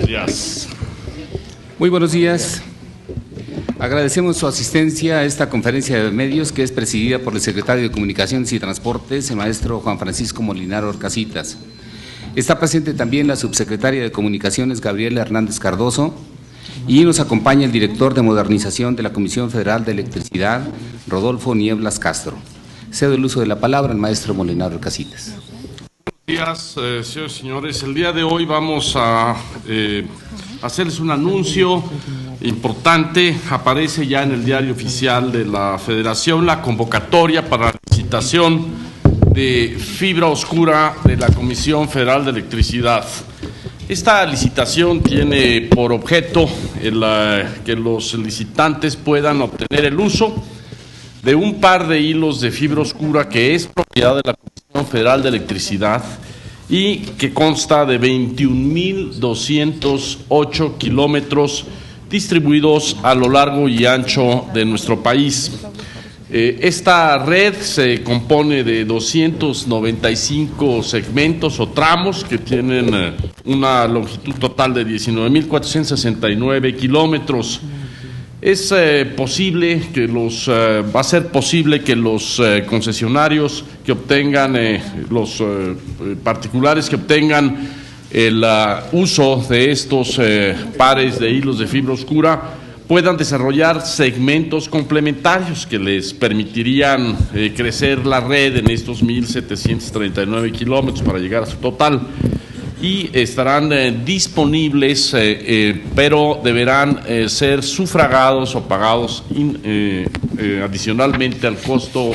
Buenos días. Muy buenos días. Agradecemos su asistencia a esta conferencia de medios que es presidida por el secretario de Comunicaciones y Transportes, el maestro Juan Francisco Molinaro Orcasitas. Está presente también la subsecretaria de Comunicaciones, Gabriela Hernández Cardoso, y nos acompaña el director de Modernización de la Comisión Federal de Electricidad, Rodolfo Nieblas Castro. Cedo el uso de la palabra al maestro Molinaro Orcasitas. Buenos días, señores y señores. El día de hoy vamos a hacerles un anuncio importante. Aparece ya en el diario oficial de la Federación la convocatoria para la licitación de fibra oscura de la Comisión Federal de Electricidad. Esta licitación tiene por objeto que los licitantes puedan obtener el uso de un par de hilos de fibra oscura que es propiedad de la Comisión Federal de Electricidad y que consta de 21.208 kilómetros distribuidos a lo largo y ancho de nuestro país. Esta red se compone de 295 segmentos o tramos que tienen una longitud total de 19.469 kilómetros. Es posible que va a ser posible que los concesionarios que obtengan, los particulares que obtengan el uso de estos pares de hilos de fibra oscura puedan desarrollar segmentos complementarios que les permitirían crecer la red en estos 1.739 kilómetros para llegar a su total. Y estarán disponibles, pero deberán ser sufragados o pagados adicionalmente al costo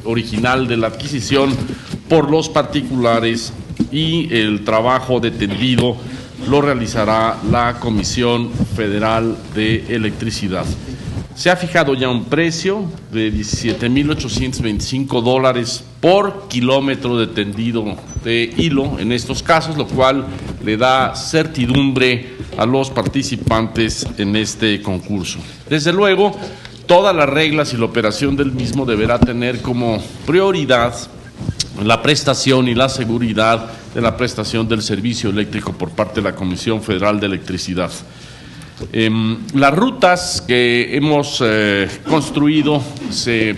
original de la adquisición por los particulares, y el trabajo de tendido lo realizará la Comisión Federal de Electricidad. Se ha fijado ya un precio de $17.825 por kilómetro de tendido de hilo en estos casos, lo cual le da certidumbre a los participantes en este concurso. Desde luego, todas las reglas y la operación del mismo deberá tener como prioridad la prestación y la seguridad de la prestación del servicio eléctrico por parte de la Comisión Federal de Electricidad. Las rutas que hemos construido se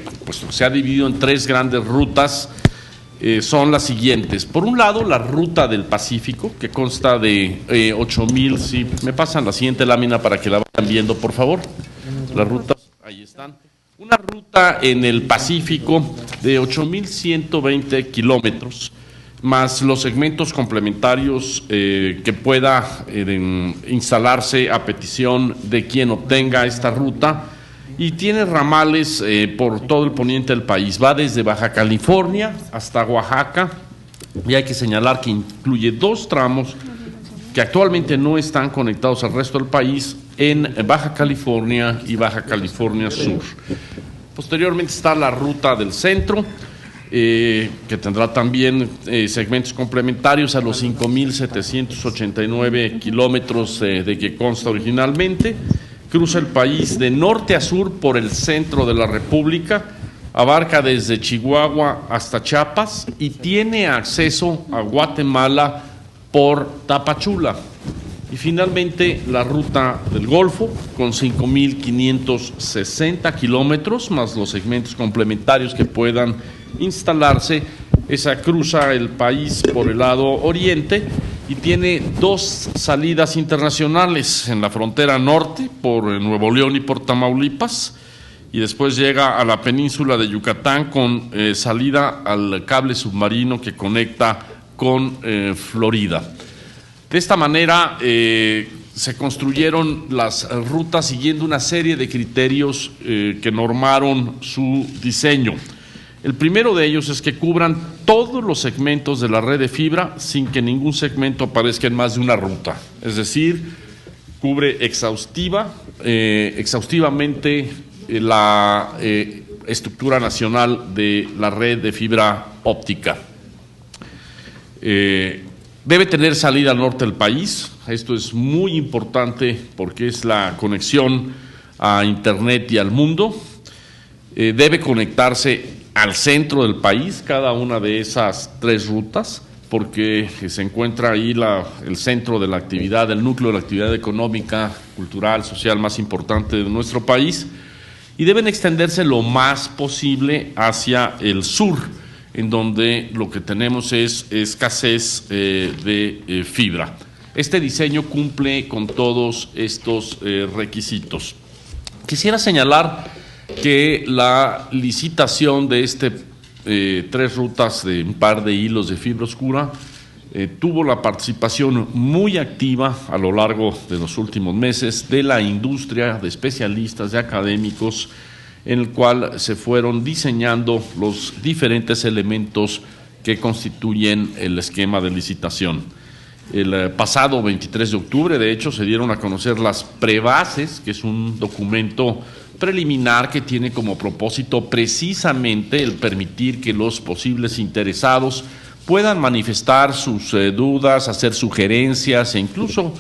ha dividido en tres grandes rutas. Son las siguientes. Por un lado, la ruta del Pacífico, que consta de 8.000, si me pasan la siguiente lámina para que la vayan viendo, por favor. Las rutas, ahí están. Una ruta en el Pacífico de 8.120 kilómetros, más los segmentos complementarios que pueda instalarse a petición de quien obtenga esta ruta, y tiene ramales por todo el poniente del país. Va desde Baja California hasta Oaxaca, y hay que señalar que incluye dos tramos que actualmente no están conectados al resto del país, en Baja California y Baja California Sur. Posteriormente está la ruta del centro, que tendrá también segmentos complementarios a los 5.789 kilómetros de que consta originalmente. Cruza el país de norte a sur por el centro de la República, abarca desde Chihuahua hasta Chiapas y tiene acceso a Guatemala por Tapachula. Y finalmente la ruta del Golfo, con 5.560 kilómetros, más los segmentos complementarios que puedan instalarse. Esa cruza el país por el lado oriente y tiene dos salidas internacionales: en la frontera norte por Nuevo León y por Tamaulipas, y después llega a la península de Yucatán con salida al cable submarino que conecta con Florida. De esta manera se construyeron las rutas siguiendo una serie de criterios que normaron su diseño. El primero de ellos es que cubran todos los segmentos de la red de fibra sin que ningún segmento aparezca en más de una ruta. Es decir, cubre exhaustivamente la estructura nacional de la red de fibra óptica. Debe tener salida al norte del país. Esto es muy importante porque es la conexión a Internet y al mundo. Debe conectarse al centro del país, cada una de esas tres rutas. porque se encuentra ahí el centro de la actividad, el núcleo de la actividad económica, cultural, social más importante de nuestro país, y deben extenderse lo más posible hacia el sur, en donde lo que tenemos es escasez de fibra. Este diseño cumple con todos estos requisitos. Quisiera señalar que la licitación de 3 rutas de un par de hilos de fibra oscura tuvo la participación muy activa a lo largo de los últimos meses de la industria, de especialistas, de académicos, en el cual se fueron diseñando los diferentes elementos que constituyen el esquema de licitación. El pasado 23 de octubre, de hecho, se dieron a conocer las prebases, que es un documento preliminar que tiene como propósito precisamente el permitir que los posibles interesados puedan manifestar sus dudas, hacer sugerencias e incluso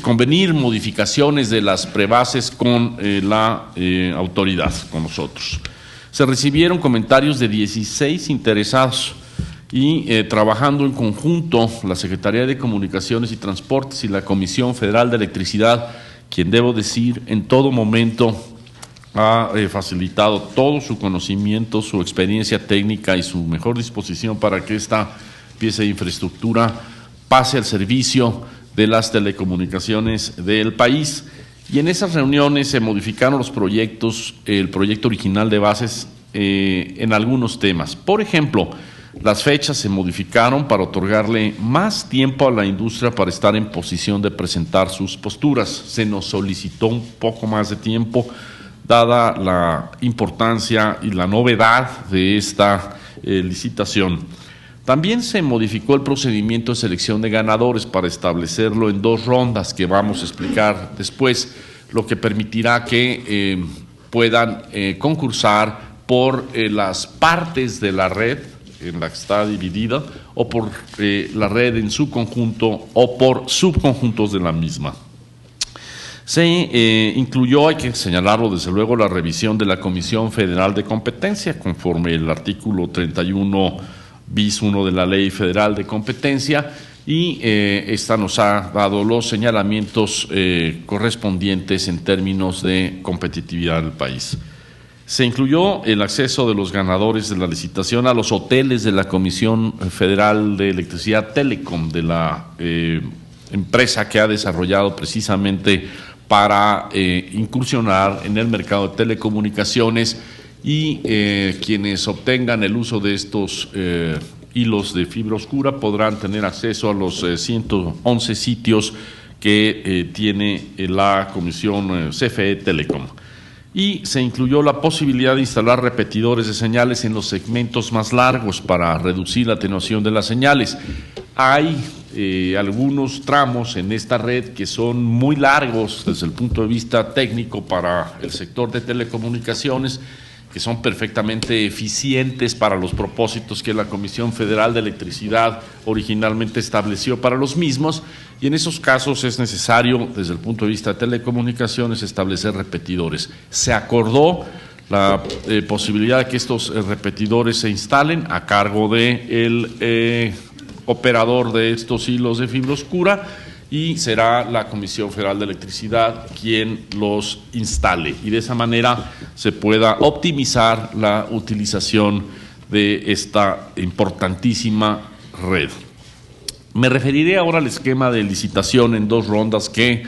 convenir modificaciones de las prebases con la autoridad, con nosotros. Se recibieron comentarios de 16 interesados y trabajando en conjunto la Secretaría de Comunicaciones y Transportes y la Comisión Federal de Electricidad, quien debo decir en todo momento ha facilitado todo su conocimiento, su experiencia técnica y su mejor disposición para que esta pieza de infraestructura pase al servicio de las telecomunicaciones del país. Y en esas reuniones se modificaron los proyectos, el proyecto original de bases en algunos temas. Por ejemplo, las fechas se modificaron para otorgarle más tiempo a la industria para estar en posición de presentar sus posturas. Se nos solicitó un poco más de tiempo, dada la importancia y la novedad de esta licitación. También se modificó el procedimiento de selección de ganadores para establecerlo en 2 rondas que vamos a explicar después, lo que permitirá que puedan concursar por las partes de la red en la que está dividida, o por la red en su conjunto, o por subconjuntos de la misma. Se incluyó, hay que señalarlo desde luego, la revisión de la Comisión Federal de Competencia, conforme el artículo 31 bis 1 de la Ley Federal de Competencia, y esta nos ha dado los señalamientos correspondientes en términos de competitividad del país. Se incluyó el acceso de los ganadores de la licitación a los hoteles de la Comisión Federal de Electricidad Telecom, de la empresa que ha desarrollado precisamente para incursionar en el mercado de telecomunicaciones, y quienes obtengan el uso de estos hilos de fibra oscura podrán tener acceso a los 111 sitios que tiene la Comisión CFE Telecom. Y se incluyó la posibilidad de instalar repetidores de señales en los segmentos más largos para reducir la atenuación de las señales. Hay algunos tramos en esta red que son muy largos desde el punto de vista técnico para el sector de telecomunicaciones, que son perfectamente eficientes para los propósitos que la Comisión Federal de Electricidad originalmente estableció para los mismos, y en esos casos es necesario, desde el punto de vista de telecomunicaciones, establecer repetidores. Se acordó la posibilidad de que estos repetidores se instalen a cargo del operador de estos hilos de fibra oscura, y será la Comisión Federal de Electricidad quien los instale, y de esa manera se pueda optimizar la utilización de esta importantísima red. Me referiré ahora al esquema de licitación en 2 rondas que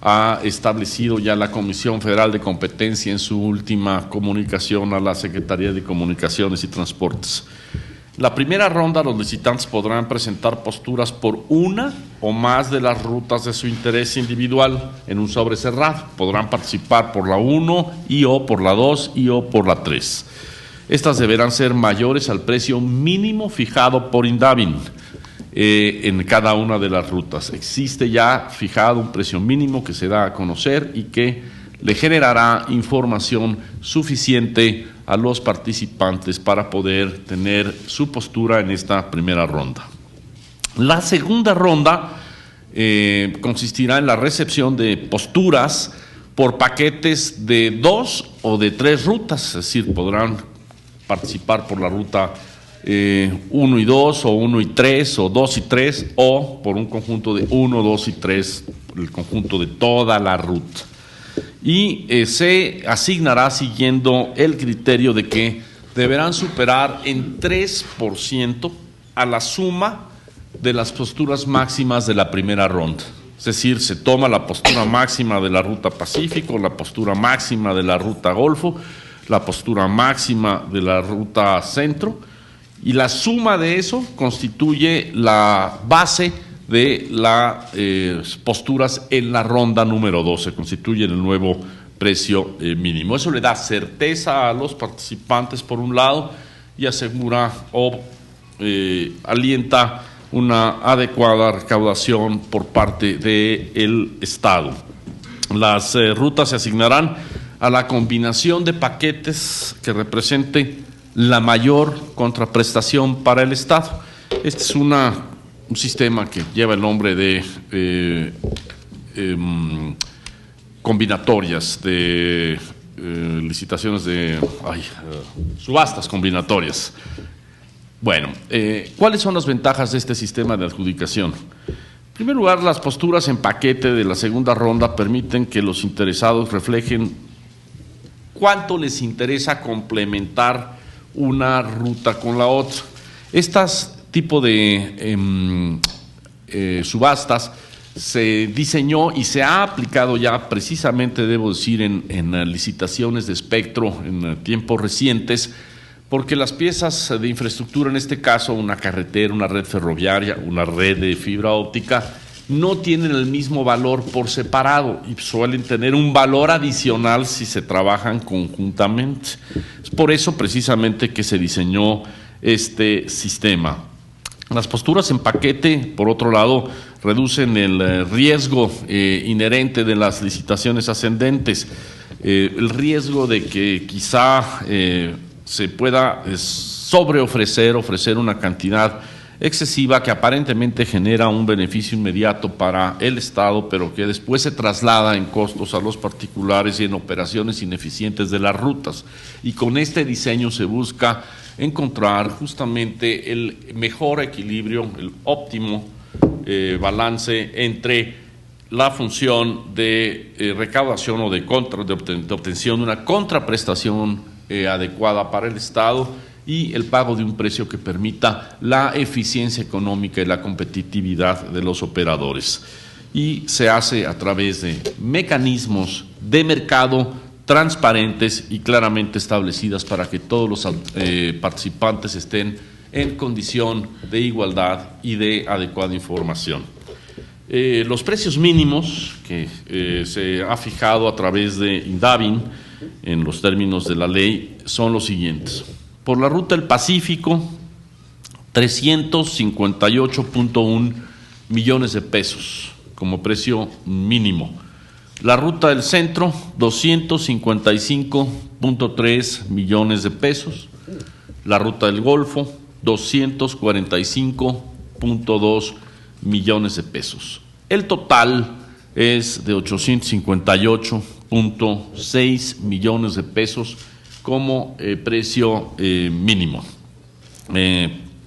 ha establecido ya la Comisión Federal de Competencia en su última comunicación a la Secretaría de Comunicaciones y Transportes. La primera ronda, los licitantes podrán presentar posturas por una o más de las rutas de su interés individual en un sobre cerrado. Podrán participar por la 1 y o por la 2 y o por la 3. Estas deberán ser mayores al precio mínimo fijado por Indavin en cada una de las rutas. Existe ya fijado un precio mínimo que se da a conocer y que le generará información suficiente a los participantes para poder tener su postura en esta primera ronda. La segunda ronda consistirá en la recepción de posturas por paquetes de 2 o de 3 rutas, es decir, podrán participar por la ruta 1 y 2, o 1 y 3, o 2 y 3, o por un conjunto de 1, 2 y 3, el conjunto de toda la ruta. Y se asignará siguiendo el criterio de que deberán superar en 3% a la suma de las posturas máximas de la primera ronda. Es decir, se toma la postura máxima de la ruta Pacífico, la postura máxima de la ruta Golfo, la postura máxima de la ruta Centro, y la suma de eso constituye la base de las posturas en la ronda número 2, se constituye el nuevo precio mínimo. Eso le da certeza a los participantes por un lado y asegura o alienta una adecuada recaudación por parte del Estado. Las rutas se asignarán a la combinación de paquetes que represente la mayor contraprestación para el Estado. Este es un sistema que lleva el nombre de combinatorias, de licitaciones de subastas combinatorias. Bueno, ¿cuáles son las ventajas de este sistema de adjudicación? En primer lugar, las posturas en paquete de la segunda ronda permiten que los interesados reflejen cuánto les interesa complementar una ruta con la otra. Estas tipo de subastas se diseñó y se ha aplicado ya precisamente, debo decir, en licitaciones de espectro en tiempos recientes, porque las piezas de infraestructura, en este caso una carretera, una red ferroviaria, una red de fibra óptica, no tienen el mismo valor por separado y suelen tener un valor adicional si se trabajan conjuntamente. Es por eso precisamente que se diseñó este sistema. Las posturas en paquete, por otro lado, reducen el riesgo inherente de las licitaciones ascendentes, el riesgo de que quizá se pueda ofrecer una cantidad excesiva que aparentemente genera un beneficio inmediato para el Estado, pero que después se traslada en costos a los particulares y en operaciones ineficientes de las rutas. Y con este diseño se busca encontrar justamente el mejor equilibrio, el óptimo balance entre la función de recaudación o de obtención de una contraprestación adecuada para el Estado y el pago de un precio que permita la eficiencia económica y la competitividad de los operadores. Y se hace a través de mecanismos de mercado transparentes y claramente establecidas para que todos los participantes estén en condición de igualdad y de adecuada información. Los precios mínimos que se ha fijado a través de INDAVIN en los términos de la ley son los siguientes. Por la ruta del Pacífico, 358.1 millones de pesos como precio mínimo. La ruta del Centro, 255.3 millones de pesos. La ruta del Golfo, 245.2 millones de pesos. El total es de 858.6 millones de pesos como precio mínimo.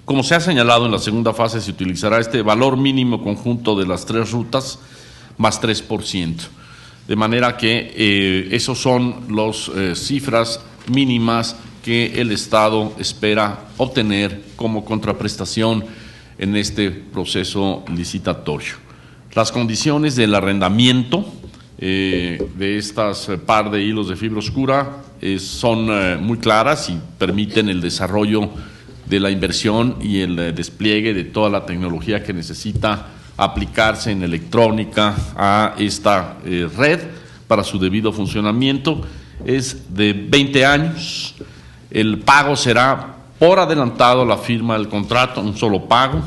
Como se ha señalado, en la segunda fase se utilizará este valor mínimo conjunto de las tres rutas más 3%. De manera que esos son las cifras mínimas que el Estado espera obtener como contraprestación en este proceso licitatorio. Las condiciones del arrendamiento de estas par de hilos de fibra oscura son muy claras y permiten el desarrollo de la inversión y el despliegue de toda la tecnología que necesita aplicarse en electrónica a esta red para su debido funcionamiento. Es de 20 años. El pago será por adelantado a la firma del contrato, un solo pago.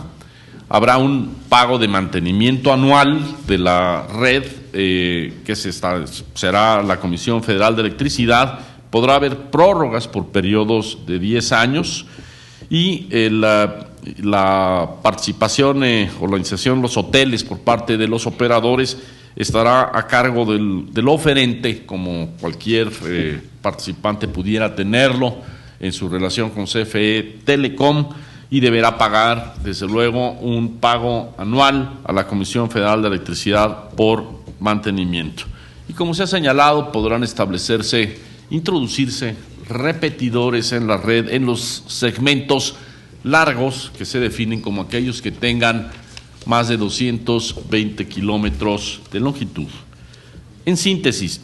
Habrá un pago de mantenimiento anual de la red que será la Comisión Federal de Electricidad. Podrá haber prórrogas por periodos de 10 años y la participación o la inserción en los hoteles por parte de los operadores estará a cargo del oferente, como cualquier participante pudiera tenerlo, en su relación con CFE Telecom y deberá pagar, desde luego, un pago anual a la Comisión Federal de Electricidad por mantenimiento. Y como se ha señalado, podrán introducirse repetidores en la red en los segmentos largos que se definen como aquellos que tengan más de 220 kilómetros de longitud. En síntesis,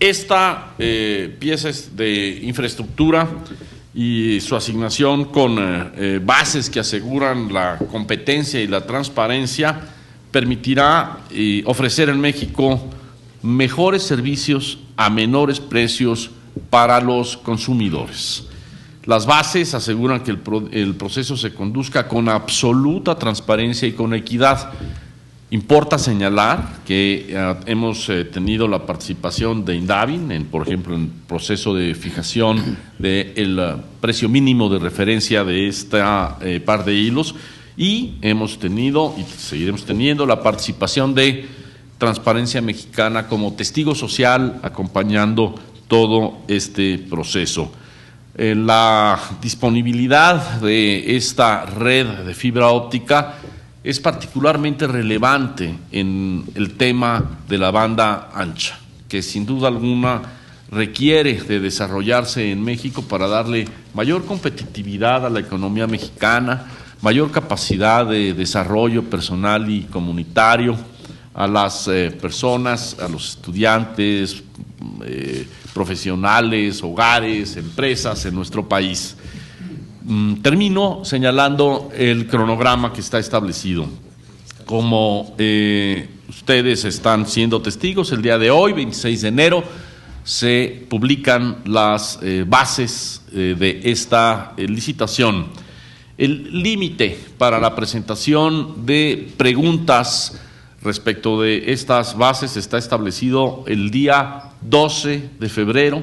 esta pieza de infraestructura y su asignación con bases que aseguran la competencia y la transparencia permitirá ofrecer en México mejores servicios a menores precios para los consumidores. Las bases aseguran que el proceso se conduzca con absoluta transparencia y con equidad. Importa señalar que hemos tenido la participación de Indavin, por ejemplo, en el proceso de fijación del precio mínimo de referencia de esta par de hilos, y hemos tenido y seguiremos teniendo la participación de Transparencia Mexicana como testigo social acompañando todo este proceso. La disponibilidad de esta red de fibra óptica es particularmente relevante en el tema de la banda ancha, que sin duda alguna requiere de desarrollarse en México para darle mayor competitividad a la economía mexicana, mayor capacidad de desarrollo personal y comunitario a las personas, a los estudiantes, profesionales, hogares, empresas en nuestro país. Termino señalando el cronograma que está establecido. Como ustedes están siendo testigos, el día de hoy, 26 de enero, se publican las bases de esta licitación. El límite para la presentación de preguntas respecto de estas bases está establecido el día 12 de febrero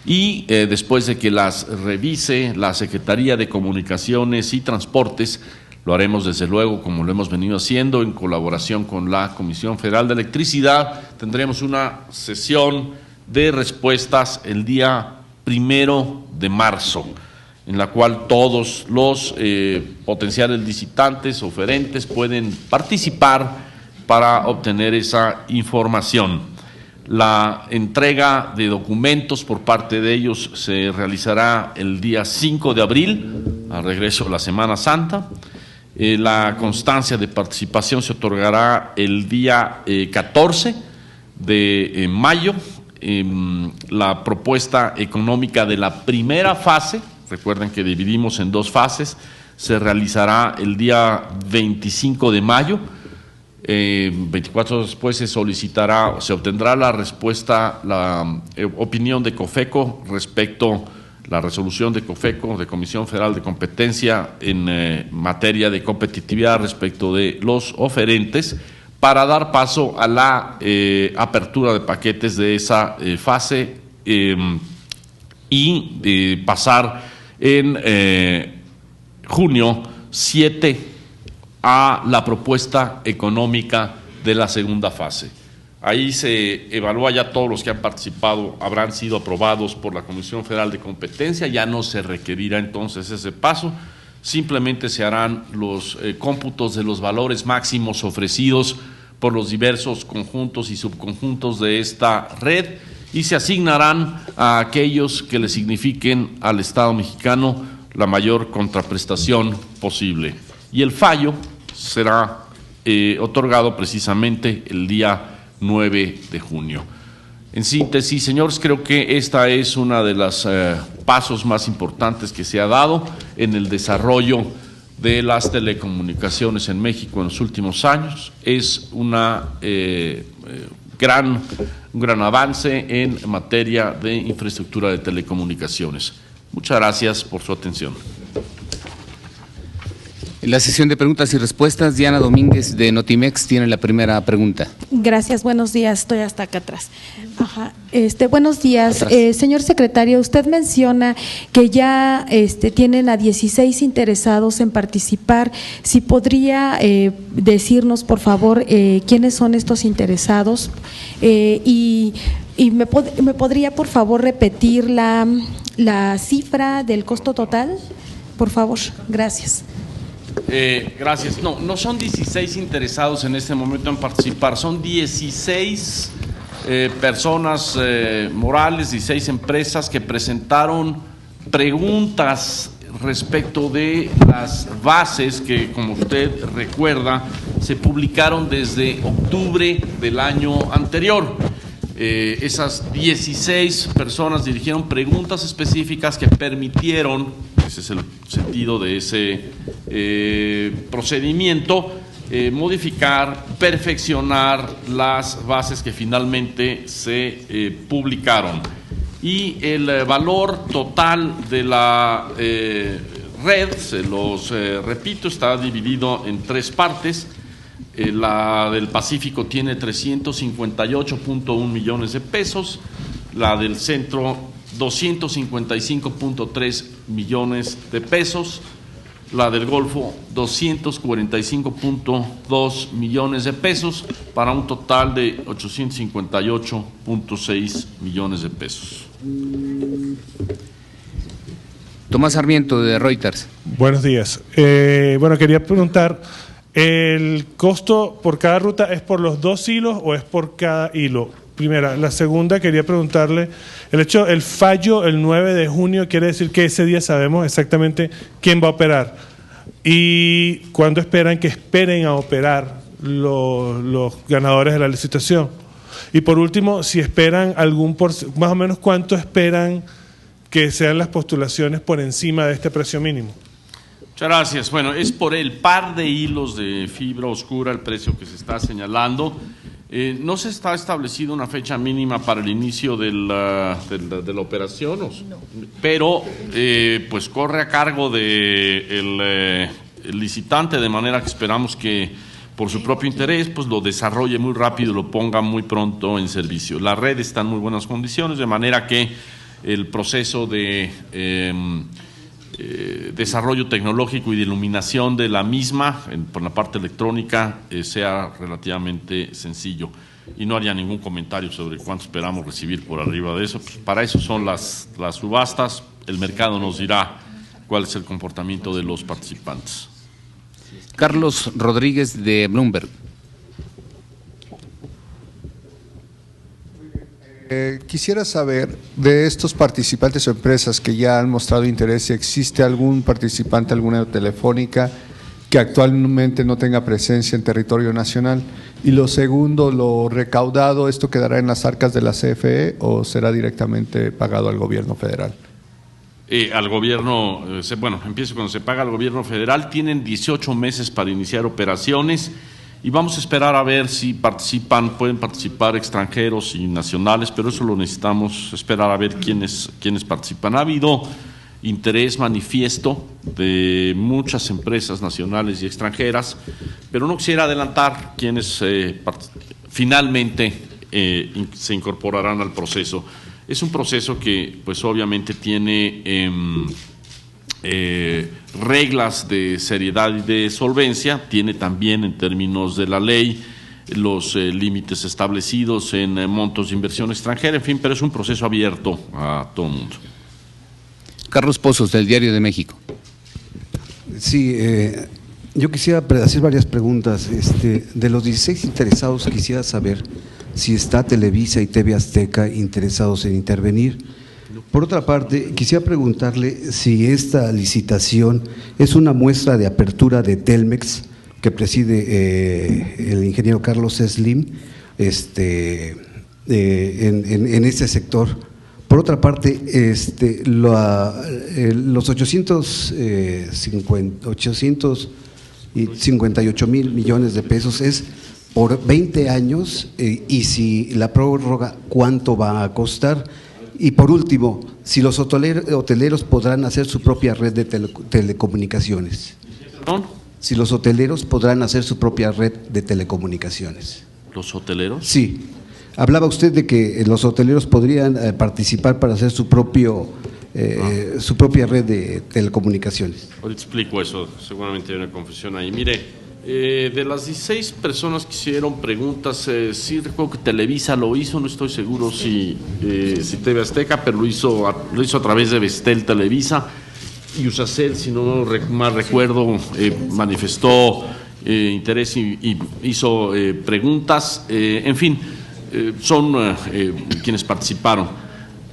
y después de que las revise la Secretaría de Comunicaciones y Transportes, lo haremos desde luego como lo hemos venido haciendo en colaboración con la Comisión Federal de Electricidad, tendremos una sesión de respuestas el día 1 de marzo, en la cual todos los potenciales licitantes, oferentes pueden participar para obtener esa información. La entrega de documentos por parte de ellos se realizará el día 5 de abril, al regreso de la Semana Santa. La constancia de participación se otorgará el día 14 de mayo. La propuesta económica de la primera fase, recuerden que dividimos en dos fases, se realizará el día 25 de mayo. 24 horas después se solicitará, se obtendrá la respuesta, la opinión de COFECO respecto a la resolución de COFECO, de Comisión Federal de Competencia en materia de competitividad respecto de los oferentes, para dar paso a la apertura de paquetes de esa fase y pasar en junio 7 a la propuesta económica de la segunda fase. Ahí se evalúa ya todos los que han participado, habrán sido aprobados por la Comisión Federal de Competencia, ya no se requerirá entonces ese paso, simplemente se harán los cómputos de los valores máximos ofrecidos por los diversos conjuntos y subconjuntos de esta red y se asignarán a aquellos que le signifiquen al Estado mexicano la mayor contraprestación posible. Y el fallo será otorgado precisamente el día 9 de junio. En síntesis, señores, creo que esta es una de los pasos más importantes que se ha dado en el desarrollo de las telecomunicaciones en México en los últimos años. Es un gran avance en materia de infraestructura de telecomunicaciones. Muchas gracias por su atención. En la sesión de preguntas y respuestas, Diana Domínguez de Notimex tiene la primera pregunta. Gracias, buenos días, estoy hasta acá atrás. Buenos días, señor secretario, usted menciona que ya tienen a 16 interesados en participar. Si podría decirnos, por favor, quiénes son estos interesados y me podría, por favor, repetir la cifra del costo total, por favor, gracias. Gracias. No son 16 interesados en este momento en participar, son 16 personas morales, 16 empresas que presentaron preguntas respecto de las bases que, como usted recuerda, se publicaron desde octubre del año anterior. Esas 16 personas dirigieron preguntas específicas que permitieron, ese es el sentido de ese procedimiento, modificar, perfeccionar las bases que finalmente se publicaron. Y el valor total de la red, se los repito, está dividido en tres partes. La del Pacífico tiene 358.1 millones de pesos, la del Centro 255.3 millones de pesos, la del Golfo 245.2 millones de pesos, para un total de 858.6 millones de pesos. Tomás Sarmiento de Reuters. Buenos días. Quería preguntar, ¿el costo por cada ruta es por los 2 hilos o es por cada hilo? Primera. La segunda, quería preguntarle, el fallo el 9 de junio quiere decir que ese día sabemos exactamente quién va a operar. ¿Y cuándo esperen a operar los ganadores de la licitación? Y por último, si esperan más o menos cuánto esperan que sean las postulaciones por encima de este precio mínimo. Muchas gracias. Bueno, es por el par de hilos de fibra oscura el precio que se está señalando. No se está establecido una fecha mínima para el inicio de la operación, pero pues corre a cargo de el licitante, de manera que esperamos que por su propio interés pues lo desarrolle muy rápido y lo ponga muy pronto en servicio. La red está en muy buenas condiciones, de manera que el proceso de desarrollo tecnológico y de iluminación de la misma por la parte electrónica sea relativamente sencillo, y no haría ningún comentario sobre cuánto esperamos recibir por arriba de eso. Pues para eso son las subastas. El mercado nos dirá cuál es el comportamiento de los participantes. Carlos Rodríguez de Bloomberg. Quisiera saber, de estos participantes o empresas que ya han mostrado interés, si existe algún participante, alguna telefónica que actualmente no tenga presencia en territorio nacional. Y lo segundo, lo recaudado, ¿esto quedará en las arcas de la CFE o será directamente pagado al gobierno federal? Al gobierno, empiezo cuando se paga al gobierno federal. Tienen 18 meses para iniciar operaciones. Y vamos a esperar a ver si pueden participar extranjeros y nacionales, pero eso lo necesitamos esperar a ver quiénes participan. Ha habido interés manifiesto de muchas empresas nacionales y extranjeras, pero no quisiera adelantar quiénes finalmente se incorporarán al proceso. Es un proceso que pues obviamente tiene reglas de seriedad y de solvencia, tiene también en términos de la ley los límites establecidos en montos de inversión extranjera, en fin, pero es un proceso abierto a todo el mundo. Carlos Pozos, del Diario de México. Sí, yo quisiera hacer varias preguntas. De los 16 interesados, quisiera saber si está Televisa y TV Azteca interesados en intervenir. Por otra parte, quisiera preguntarle si esta licitación es una muestra de apertura de Telmex, que preside el ingeniero Carlos Slim, en este sector. Por otra parte, los 858 mil millones de pesos es por 20 años, y si la prórroga, ¿cuánto va a costar? Y por último, si los hoteleros podrán hacer su propia red de telecomunicaciones. ¿Perdón? si los hoteleros podrán hacer su propia red de telecomunicaciones. ¿Los hoteleros? Sí. Hablaba usted de que los hoteleros podrían participar para hacer su propia red de telecomunicaciones. Ahorita explico eso, seguramente hay una confusión ahí. Mire, de las 16 personas que hicieron preguntas, sí recuerdo que Televisa lo hizo, no estoy seguro si TV Azteca, pero lo hizo a través de Vestel Televisa, y Usacell, si no mal recuerdo, manifestó interés y hizo preguntas, en fin, son quienes participaron.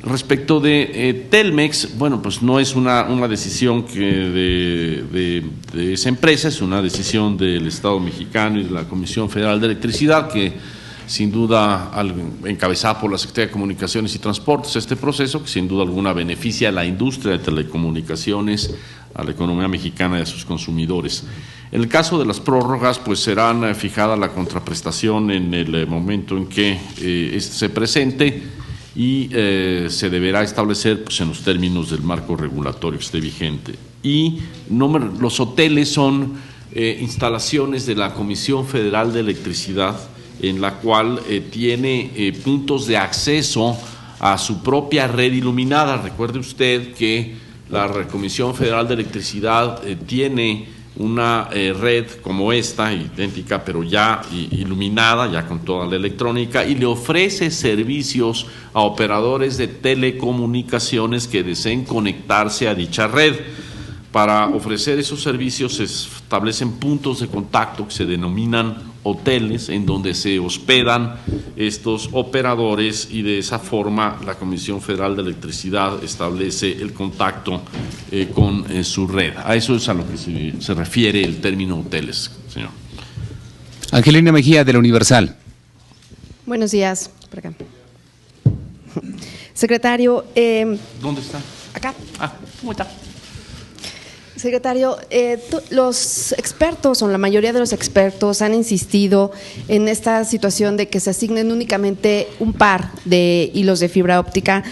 Respecto de Telmex, bueno, pues no es una decisión de esa empresa, es una decisión del Estado mexicano y de la Comisión Federal de Electricidad, que sin duda, encabezada por la Secretaría de Comunicaciones y Transportes, este proceso que sin duda alguna beneficia a la industria de telecomunicaciones, a la economía mexicana y a sus consumidores. En el caso de las prórrogas, pues serán fijada la contraprestación en el momento en que se presente, y se deberá establecer pues, en los términos del marco regulatorio que esté vigente. Y los hoteles son instalaciones de la Comisión Federal de Electricidad, en la cual tiene puntos de acceso a su propia red iluminada. Recuerde usted que la Comisión Federal de Electricidad tiene una red como esta, idéntica, pero ya iluminada, ya con toda la electrónica, y le ofrece servicios a operadores de telecomunicaciones que deseen conectarse a dicha red. Para ofrecer esos servicios se establecen puntos de contacto que se denominan hoteles, en donde se hospedan estos operadores, y de esa forma la Comisión Federal de Electricidad establece el contacto con su red. A eso es a lo que se refiere el término hoteles, señor. Angelina Mejía, de la Universal. Buenos días. Por acá. Secretario. ¿Dónde está? Acá. ¿Cómo está? Secretario, los expertos, o la mayoría de los expertos, han insistido en esta situación de que se asignen únicamente un par de hilos de fibra óptica,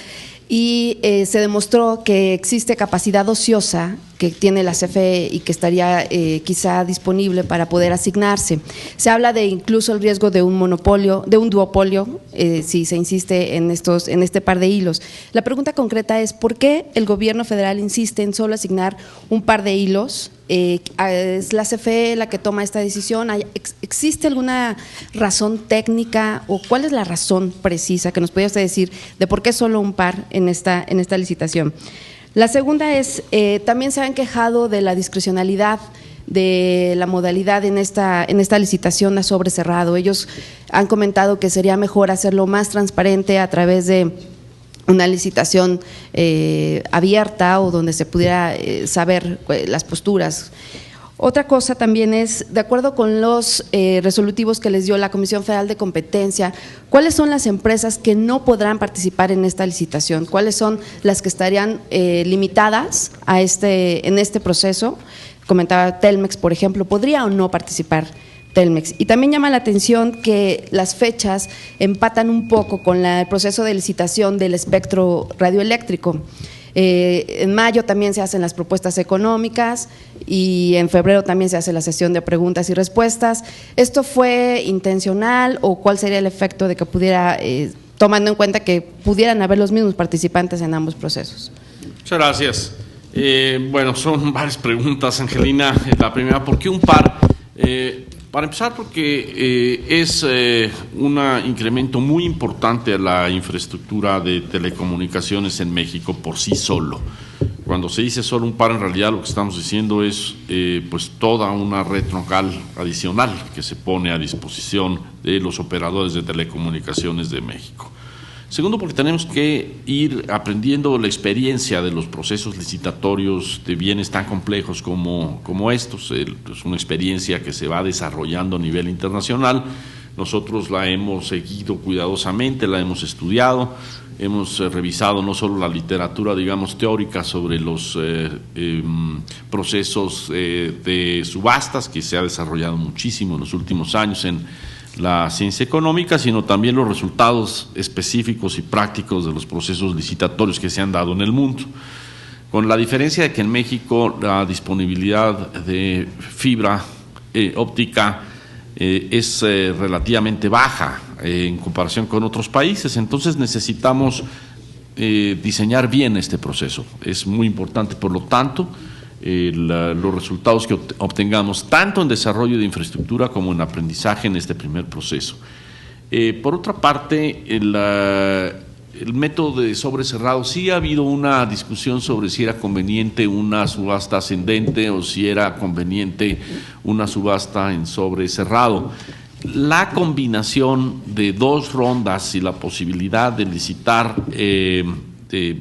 y se demostró que existe capacidad ociosa que tiene la CFE y que estaría quizá disponible para poder asignarse. Se habla de incluso el riesgo de un monopolio, de un duopolio, si se insiste en este par de hilos. La pregunta concreta es: ¿por qué el gobierno federal insiste en solo asignar un par de hilos? ¿Es la CFE la que toma esta decisión? ¿Existe alguna razón técnica, o cuál es la razón precisa que nos podría usted decir de por qué solo un par en esta licitación? La segunda es, también se han quejado de la discrecionalidad de la modalidad en esta licitación a sobre cerrado. Ellos han comentado que sería mejor hacerlo más transparente a través de una licitación abierta, o donde se pudiera saber las posturas. Otra cosa también es, de acuerdo con los resolutivos que les dio la Comisión Federal de Competencia, ¿cuáles son las empresas que no podrán participar en esta licitación? ¿Cuáles son las que estarían limitadas en este proceso? Comentaba Telmex, por ejemplo, ¿podría o no participar Telmex? Y también llama la atención que las fechas empatan un poco con el proceso de licitación del espectro radioeléctrico. En mayo también se hacen las propuestas económicas, y en febrero también se hace la sesión de preguntas y respuestas. ¿Esto fue intencional, o cuál sería el efecto de que pudiera, tomando en cuenta que pudieran haber los mismos participantes en ambos procesos? Muchas gracias. Bueno, son varias preguntas, Angelina. La primera, ¿por qué un par? Para empezar, porque es un incremento muy importante a la infraestructura de telecomunicaciones en México por sí solo. Cuando se dice solo un par, en realidad lo que estamos diciendo es pues toda una red troncal adicional que se pone a disposición de los operadores de telecomunicaciones de México. Segundo, porque tenemos que ir aprendiendo la experiencia de los procesos licitatorios de bienes tan complejos como estos. Es una experiencia que se va desarrollando a nivel internacional. Nosotros la hemos seguido cuidadosamente, la hemos estudiado, hemos revisado no solo la literatura, digamos, teórica sobre los procesos de subastas, que se ha desarrollado muchísimo en los últimos años en la ciencia económica, sino también los resultados específicos y prácticos de los procesos licitatorios que se han dado en el mundo. con la diferencia de que en México la disponibilidad de fibra óptica es relativamente baja en comparación con otros países. Entonces necesitamos diseñar bien este proceso. Es muy importante, por lo tanto, los resultados que obtengamos tanto en desarrollo de infraestructura como en aprendizaje en este primer proceso. Por otra parte, el método de sobre cerrado, sí ha habido una discusión sobre si era conveniente una subasta ascendente o si era conveniente una subasta en sobre cerrado. La combinación de dos rondas y la posibilidad de licitar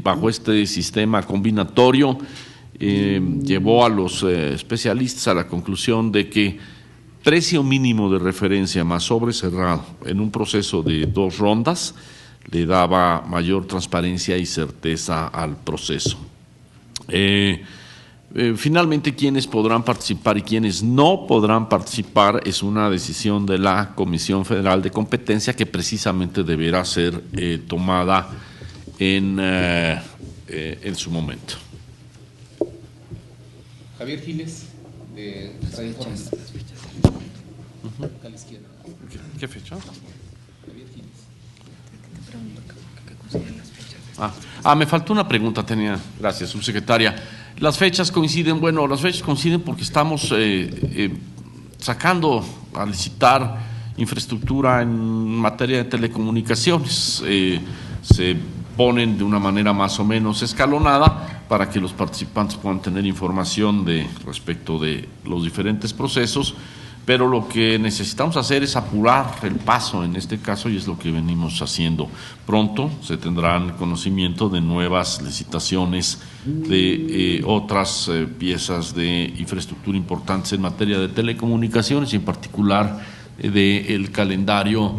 bajo este sistema combinatorio llevó a los especialistas a la conclusión de que precio mínimo de referencia más sobre cerrado en un proceso de dos rondas le daba mayor transparencia y certeza al proceso. Finalmente, quienes podrán participar y quienes no podrán participar es una decisión de la Comisión Federal de Competencia que precisamente deberá ser tomada en su momento. Javier Giles, de Radio Informes. ¿Qué fecha? Javier Giles. Me faltó una pregunta, gracias, subsecretaria. Las fechas coinciden, porque estamos sacando a licitar infraestructura en materia de telecomunicaciones. Se ponen de una manera más o menos escalonada para que los participantes puedan tener información respecto de los diferentes procesos, pero lo que necesitamos hacer es apurar el paso en este caso y es lo que venimos haciendo. Pronto se tendrán conocimiento de nuevas licitaciones de otras piezas de infraestructura importantes en materia de telecomunicaciones y en particular del calendario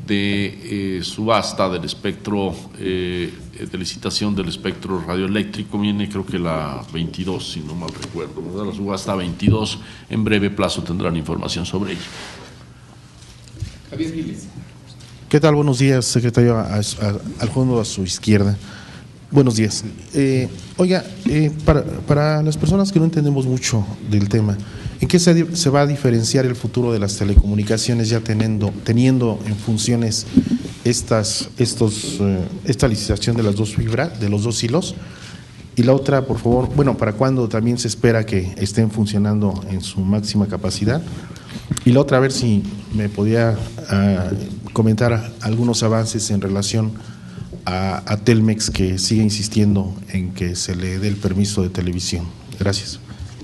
de subasta del espectro, de licitación del espectro radioeléctrico. Viene creo que la 22, si no mal recuerdo, ¿verdad? La subasta 22, en breve plazo tendrán información sobre ello. Javier Giles. ¿Qué tal? Buenos días, secretario, al fondo a su izquierda. Buenos días. Para las personas que no entendemos mucho del tema, ¿en qué se va a diferenciar el futuro de las telecomunicaciones ya teniendo en funciones esta licitación de las dos fibras, de los dos hilos? Y la otra, por favor, ¿para cuándo también se espera que estén funcionando en su máxima capacidad? Y la otra, a ver si me podía comentar algunos avances en relación a Telmex, que sigue insistiendo en que se le dé el permiso de televisión. Gracias.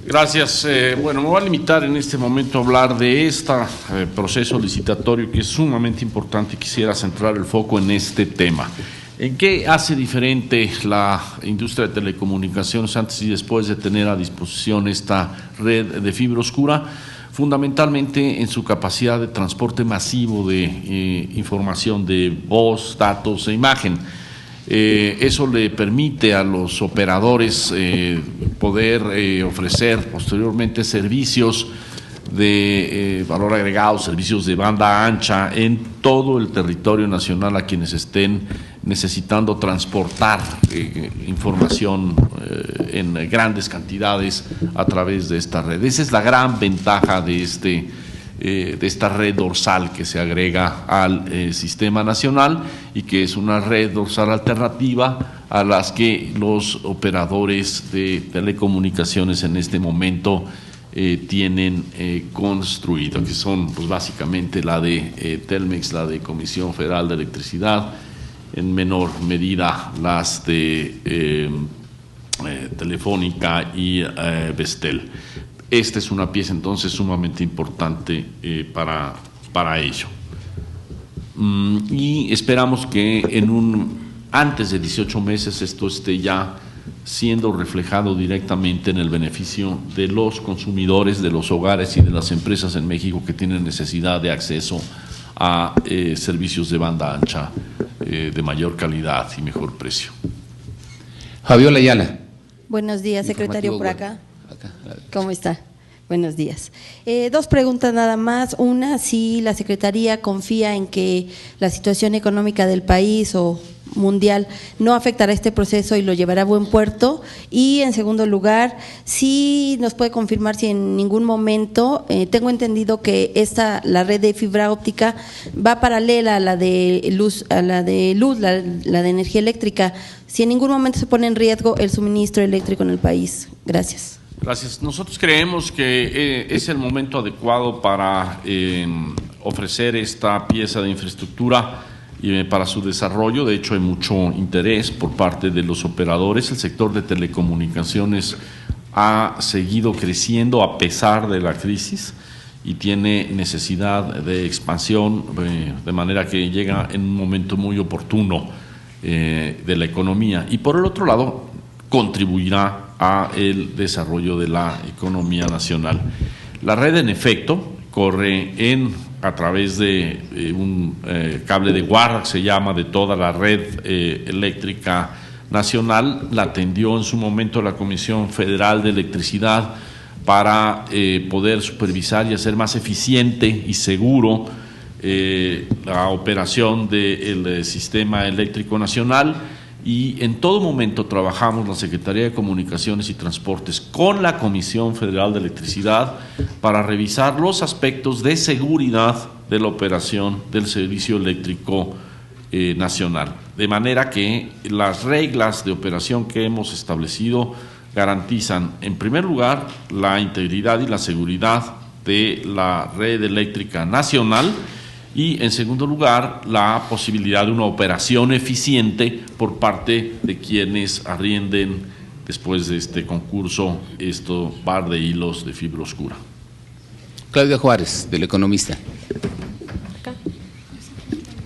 Gracias. Me voy a limitar en este momento a hablar de este proceso licitatorio que es sumamente importante y quisiera centrar el foco en este tema. ¿En qué hace diferente la industria de telecomunicaciones antes y después de tener a disposición esta red de fibra oscura? Fundamentalmente en su capacidad de transporte masivo de información de voz, datos e imagen. Eso le permite a los operadores poder ofrecer posteriormente servicios de valor agregado, servicios de banda ancha en todo el territorio nacional a quienes estén necesitando transportar información en grandes cantidades a través de esta red. Esa es la gran ventaja de esta red dorsal que se agrega al sistema nacional y que es una red dorsal alternativa a las que los operadores de telecomunicaciones en este momento tienen construido, que son pues básicamente la de Telmex, la de Comisión Federal de Electricidad, en menor medida las de Telefónica y Vestel. Esta es una pieza entonces sumamente importante para ello. Y esperamos que antes de 18 meses esto esté ya siendo reflejado directamente en el beneficio de los consumidores, de los hogares y de las empresas en México que tienen necesidad de acceso a servicios de banda ancha de mayor calidad y mejor precio. Fabiola Ayala. Buenos días, secretario, por acá. ¿Cómo está? Buenos días. Dos preguntas nada más. Una, si la Secretaría confía en que la situación económica del país o mundial no afectará este proceso y lo llevará a buen puerto. Y en segundo lugar, si nos puede confirmar si en ningún momento, tengo entendido que la red de fibra óptica va paralela a la de luz, la de energía eléctrica, si en ningún momento se pone en riesgo el suministro eléctrico en el país. Gracias. Gracias. Nosotros creemos que es el momento adecuado para ofrecer esta pieza de infraestructura para su desarrollo. De hecho, hay mucho interés por parte de los operadores. El sector de telecomunicaciones ha seguido creciendo a pesar de la crisis y tiene necesidad de expansión, de manera que llega en un momento muy oportuno de la economía. Y por el otro lado, contribuirá a el desarrollo de la economía nacional. La red, en efecto, corre a través de un cable de guarda, que se llama, de toda la red eléctrica nacional. La atendió en su momento la Comisión Federal de Electricidad para poder supervisar y hacer más eficiente y seguro la operación del sistema eléctrico nacional. Y en todo momento trabajamos la Secretaría de Comunicaciones y Transportes con la Comisión Federal de Electricidad para revisar los aspectos de seguridad de la operación del servicio eléctrico nacional. De manera que las reglas de operación que hemos establecido garantizan, en primer lugar, la integridad y la seguridad de la red eléctrica nacional, y en segundo lugar, la posibilidad de una operación eficiente por parte de quienes arrienden después de este concurso par de hilos de fibra oscura. Claudia Juárez, del Economista.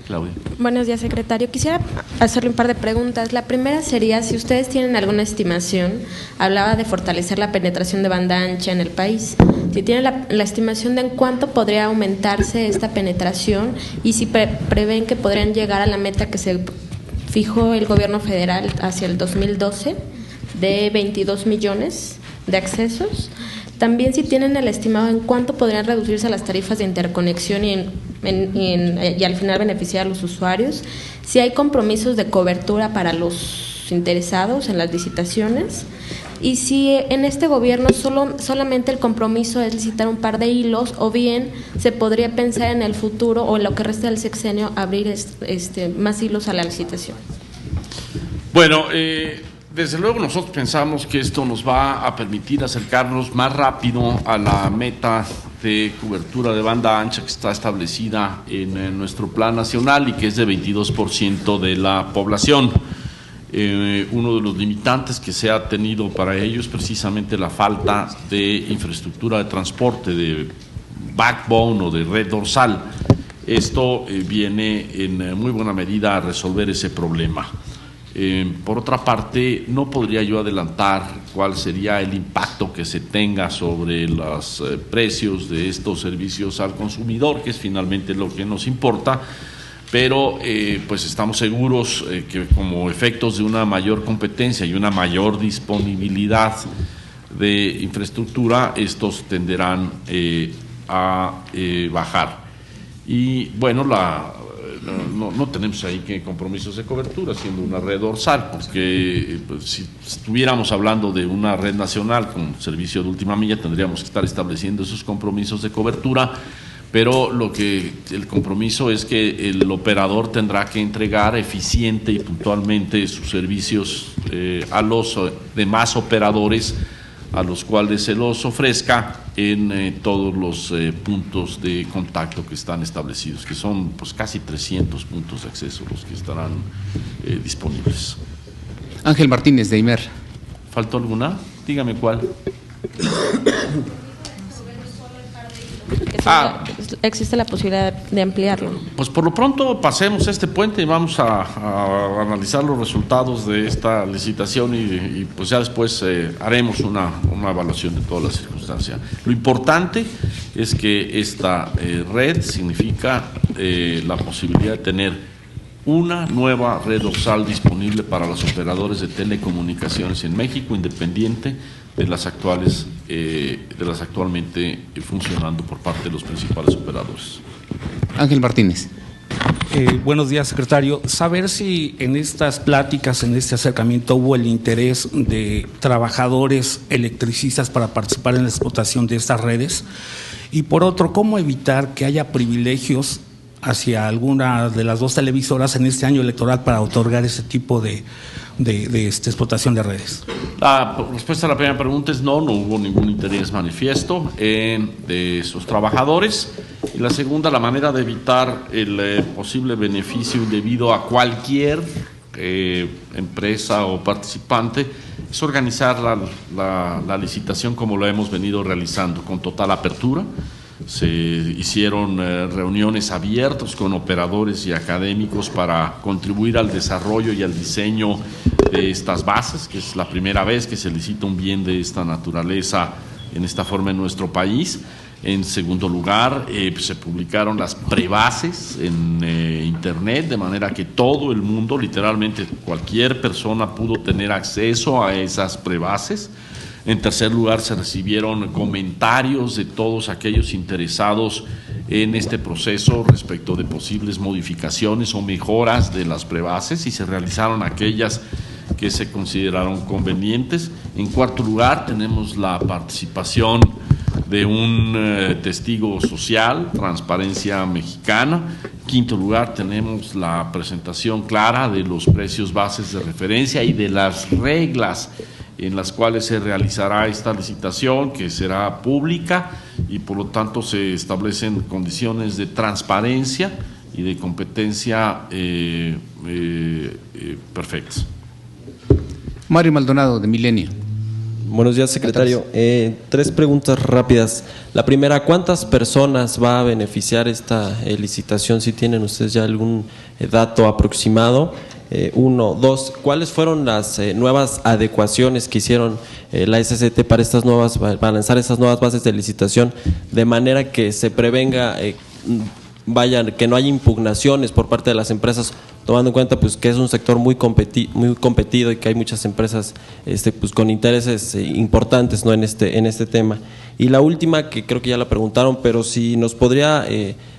Claudia. Buenos días, secretario. Quisiera hacerle un par de preguntas. La primera sería si ustedes tienen alguna estimación, hablaba de fortalecer la penetración de banda ancha en el país, si tienen la estimación de en cuánto podría aumentarse esta penetración y si prevén que podrían llegar a la meta que se fijó el gobierno federal hacia el 2012 de 22 millones de accesos. También si tienen el estimado en cuánto podrían reducirse las tarifas de interconexión y al final beneficiar a los usuarios, si hay compromisos de cobertura para los interesados en las licitaciones y si en este gobierno solamente el compromiso es licitar un par de hilos o bien se podría pensar en el futuro o en lo que resta del sexenio abrir más hilos a la licitación. Bueno, desde luego nosotros pensamos que esto nos va a permitir acercarnos más rápido a la meta de cobertura de banda ancha que está establecida en nuestro plan nacional y que es de 22% de la población. Uno de los limitantes que se ha tenido para ello es precisamente la falta de infraestructura de transporte, de backbone o de red dorsal. Esto viene en muy buena medida a resolver ese problema. Por otra parte, no podría yo adelantar cuál sería el impacto que se tenga sobre los precios de estos servicios al consumidor, que es finalmente lo que nos importa, pero pues estamos seguros que como efectos de una mayor competencia y una mayor disponibilidad de infraestructura, estos tenderán a bajar. Y bueno, no tenemos ahí que compromisos de cobertura, siendo una red dorsal, porque pues, si estuviéramos hablando de una red nacional con servicio de última milla, tendríamos que estar estableciendo esos compromisos de cobertura, pero el compromiso es que el operador tendrá que entregar eficiente y puntualmente sus servicios a los demás operadores a los cuales se los ofrezca en todos los puntos de contacto que están establecidos, que son pues casi 300 puntos de acceso los que estarán disponibles. Ángel Martínez, de IMER. ¿Faltó alguna? Dígame cuál. Existe la posibilidad de ampliarlo. Pues por lo pronto pasemos este puente y vamos a analizar los resultados de esta licitación y pues ya después haremos una evaluación de todas las circunstancias. Lo importante es que esta red significa la posibilidad de tener una nueva red dorsal disponible para los operadores de telecomunicaciones en México, independiente de las actualmente funcionando por parte de los principales operadores. Ángel Martínez. Buenos días, secretario. Saber si en estas pláticas, en este acercamiento, hubo el interés de trabajadores electricistas para participar en la explotación de estas redes. Y por otro, ¿cómo evitar que haya privilegios hacia alguna de las dos televisoras en este año electoral para otorgar ese tipo de explotación de redes? La respuesta a la primera pregunta es no hubo ningún interés manifiesto de esos trabajadores. Y la segunda, la manera de evitar el posible beneficio indebido a cualquier empresa o participante es organizar la licitación como lo hemos venido realizando, con total apertura. Se hicieron reuniones abiertas con operadores y académicos para contribuir al desarrollo y al diseño de estas bases, que es la primera vez que se licita un bien de esta naturaleza en esta forma en nuestro país. En segundo lugar, se publicaron las prebases en Internet, de manera que todo el mundo, literalmente cualquier persona, pudo tener acceso a esas prebases. En tercer lugar, se recibieron comentarios de todos aquellos interesados en este proceso respecto de posibles modificaciones o mejoras de las prebases, y se realizaron aquellas que se consideraron convenientes. En cuarto lugar, tenemos la participación de un testigo social, Transparencia Mexicana. Quinto lugar, tenemos la presentación clara de los precios bases de referencia y de las reglas en las cuales se realizará esta licitación, que será pública, y por lo tanto se establecen condiciones de transparencia y de competencia perfectas. Mario Maldonado, de Milenio. Buenos días, secretario. Tres preguntas rápidas. La primera, ¿cuántas personas va a beneficiar esta licitación? Si tienen ustedes ya algún dato aproximado. Uno. Dos, ¿cuáles fueron las nuevas adecuaciones que hicieron la SCT para lanzar estas nuevas bases de licitación, de manera que se prevenga que no haya impugnaciones por parte de las empresas, tomando en cuenta pues que es un sector muy competido y que hay muchas empresas pues con intereses importantes, ¿no?, en este tema? Y la última, que creo que ya la preguntaron, pero si nos podría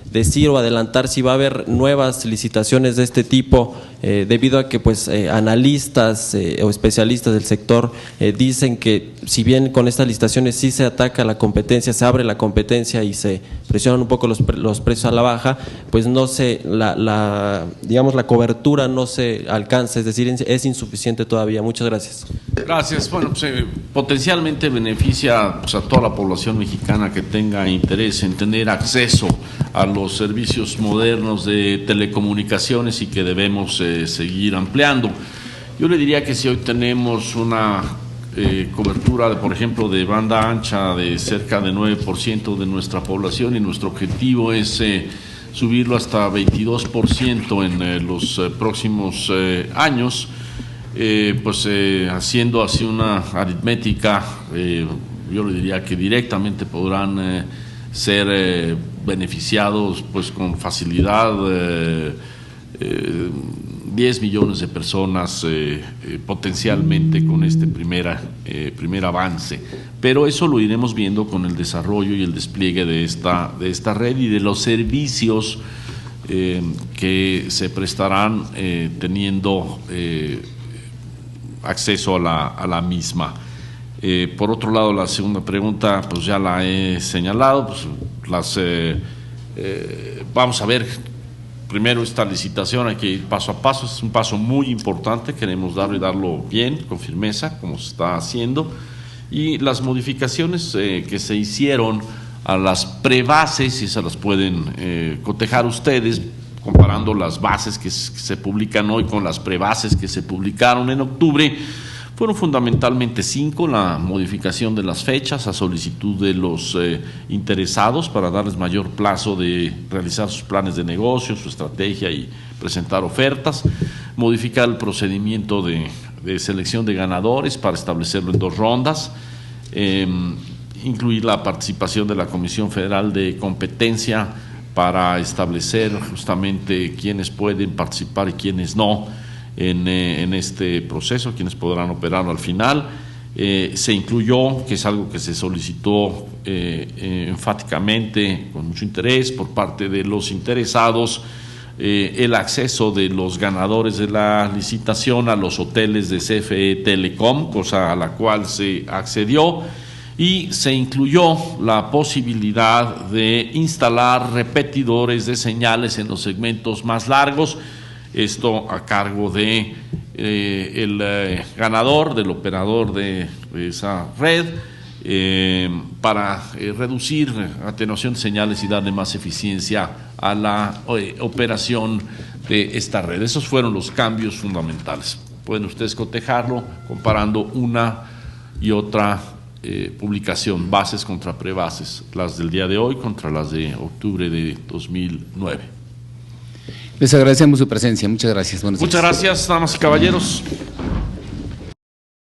decir o adelantar si va a haber nuevas licitaciones de este tipo, debido a que pues analistas o especialistas del sector dicen que si bien con estas licitaciones sí se ataca la competencia, se abre la competencia y se presionan un poco los precios a la baja, pues no se digamos la cobertura no se alcanza, es decir, es insuficiente todavía. Muchas gracias. Gracias. Bueno, pues, potencialmente beneficia pues, a toda la población mexicana que tenga interés en tener acceso a los servicios modernos de telecomunicaciones y que debemos seguir ampliando. Yo le diría que si hoy tenemos una cobertura, por ejemplo, de banda ancha de cerca de 9% de nuestra población, y nuestro objetivo es subirlo hasta 22% en los próximos años, pues haciendo así una aritmética, yo le diría que directamente podrán ser beneficiados pues con facilidad 10 millones de personas potencialmente con este primer avance, pero eso lo iremos viendo con el desarrollo y el despliegue de esta red y de los servicios que se prestarán teniendo acceso a la misma. Por otro lado, la segunda pregunta pues ya la he señalado, pues vamos a ver primero esta licitación, hay que ir paso a paso, es un paso muy importante, queremos darlo bien, con firmeza, como se está haciendo, y las modificaciones que se hicieron a las prebases, y se las pueden cotejar ustedes, comparando las bases que se publican hoy con las prebases que se publicaron en octubre, fueron fundamentalmente 5, la modificación de las fechas a solicitud de los interesados para darles mayor plazo de realizar sus planes de negocio, su estrategia y presentar ofertas, modificar el procedimiento de selección de ganadores para establecerlo en 2 rondas, incluir la participación de la Comisión Federal de Competencia para establecer justamente quiénes pueden participar y quiénes no en este proceso, quienes podrán operar al final, Se incluyó, que es algo que se solicitó enfáticamente, con mucho interés por parte de los interesados, el acceso de los ganadores de la licitación a los hoteles de CFE Telecom, cosa a la cual se accedió, y se incluyó la posibilidad de instalar repetidores de señales en los segmentos más largos, esto a cargo de el ganador, del operador de esa red, para reducir atenuación de señales y darle más eficiencia a la operación de esta red. Esos fueron los cambios fundamentales. Pueden ustedes cotejarlo comparando una y otra publicación, bases contra prebases, las del día de hoy contra las de octubre de 2009. Les agradecemos su presencia. Muchas gracias. Muchas gracias, damas y caballeros.